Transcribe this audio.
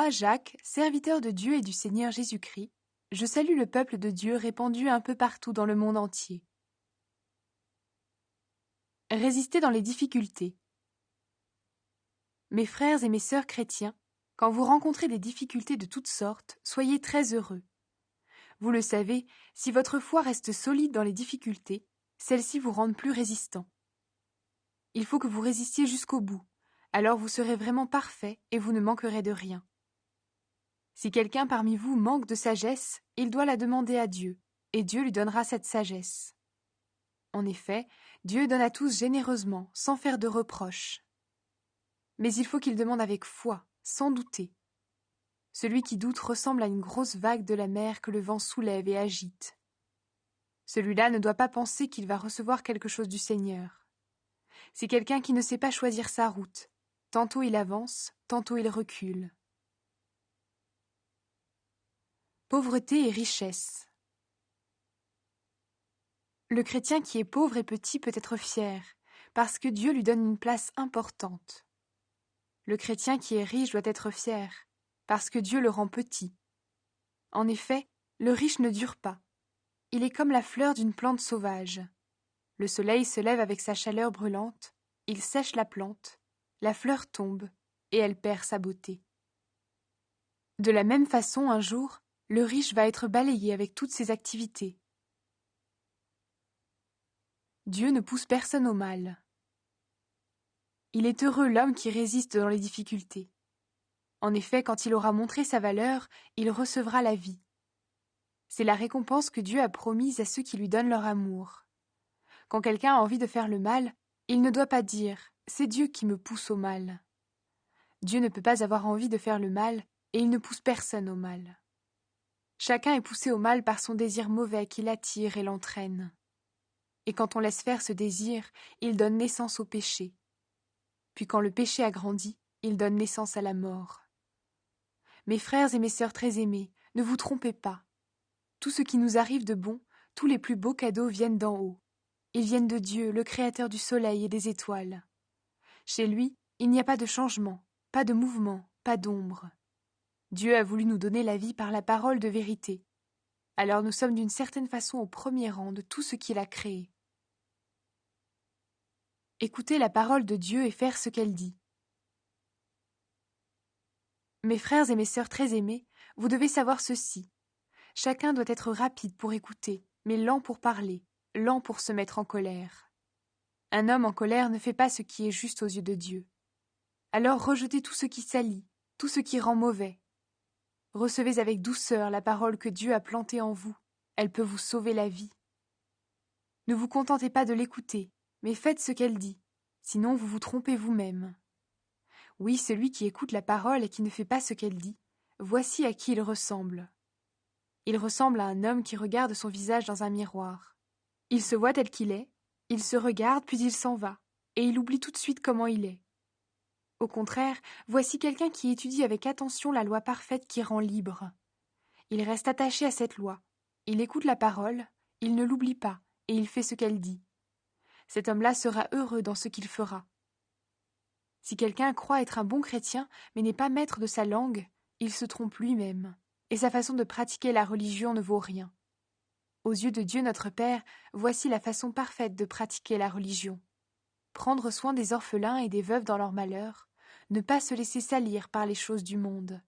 Moi, Jacques, serviteur de Dieu et du Seigneur Jésus-Christ, je salue le peuple de Dieu répandu un peu partout dans le monde entier. Résistez dans les difficultés. Mes frères et mes sœurs chrétiens, quand vous rencontrez des difficultés de toutes sortes, soyez très heureux. Vous le savez, si votre foi reste solide dans les difficultés, celles-ci vous rendent plus résistants. Il faut que vous résistiez jusqu'au bout, alors vous serez vraiment parfait et vous ne manquerez de rien. Si quelqu'un parmi vous manque de sagesse, il doit la demander à Dieu, et Dieu lui donnera cette sagesse. En effet, Dieu donne à tous généreusement, sans faire de reproches. Mais il faut qu'il demande avec foi, sans douter. Celui qui doute ressemble à une grosse vague de la mer que le vent soulève et agite. Celui-là ne doit pas penser qu'il va recevoir quelque chose du Seigneur. C'est quelqu'un qui ne sait pas choisir sa route. Tantôt il avance, tantôt il recule. Pauvreté et richesse. Le chrétien qui est pauvre et petit peut être fier, parce que Dieu lui donne une place importante. Le chrétien qui est riche doit être fier, parce que Dieu le rend petit. En effet, le riche ne dure pas. Il est comme la fleur d'une plante sauvage. Le soleil se lève avec sa chaleur brûlante, il sèche la plante, la fleur tombe, et elle perd sa beauté. De la même façon, un jour, le riche va être balayé avec toutes ses activités. Dieu ne pousse personne au mal. Il est heureux l'homme qui résiste dans les difficultés. En effet, quand il aura montré sa valeur, il recevra la vie. C'est la récompense que Dieu a promise à ceux qui lui donnent leur amour. Quand quelqu'un a envie de faire le mal, il ne doit pas dire « c'est Dieu qui me pousse au mal ». Dieu ne peut pas avoir envie de faire le mal et il ne pousse personne au mal. Chacun est poussé au mal par son désir mauvais qui l'attire et l'entraîne. Et quand on laisse faire ce désir, il donne naissance au péché. Puis quand le péché a grandi, il donne naissance à la mort. Mes frères et mes sœurs très aimés, ne vous trompez pas. Tout ce qui nous arrive de bon, tous les plus beaux cadeaux viennent d'en haut. Ils viennent de Dieu, le Créateur du soleil et des étoiles. Chez lui, il n'y a pas de changement, pas de mouvement, pas d'ombre. Dieu a voulu nous donner la vie par la parole de vérité. Alors nous sommes d'une certaine façon au premier rang de tout ce qu'il a créé. Écoutez la parole de Dieu et faire ce qu'elle dit. Mes frères et mes sœurs très aimés, vous devez savoir ceci. Chacun doit être rapide pour écouter, mais lent pour parler, lent pour se mettre en colère. Un homme en colère ne fait pas ce qui est juste aux yeux de Dieu. Alors rejetez tout ce qui salit, tout ce qui rend mauvais. Recevez avec douceur la parole que Dieu a plantée en vous. Elle peut vous sauver la vie. Ne vous contentez pas de l'écouter, mais faites ce qu'elle dit, sinon vous vous trompez vous-même. Oui, celui qui écoute la parole et qui ne fait pas ce qu'elle dit, voici à qui il ressemble. Il ressemble à un homme qui regarde son visage dans un miroir. Il se voit tel qu'il est, il se regarde puis il s'en va, et il oublie tout de suite comment il est. Au contraire, voici quelqu'un qui étudie avec attention la loi parfaite qui rend libre. Il reste attaché à cette loi, il écoute la parole, il ne l'oublie pas, et il fait ce qu'elle dit. Cet homme-là sera heureux dans ce qu'il fera. Si quelqu'un croit être un bon chrétien, mais n'est pas maître de sa langue, il se trompe lui-même, et sa façon de pratiquer la religion ne vaut rien. Aux yeux de Dieu notre Père, voici la façon parfaite de pratiquer la religion. Prendre soin des orphelins et des veuves dans leur malheur, ne pas se laisser salir par les choses du monde.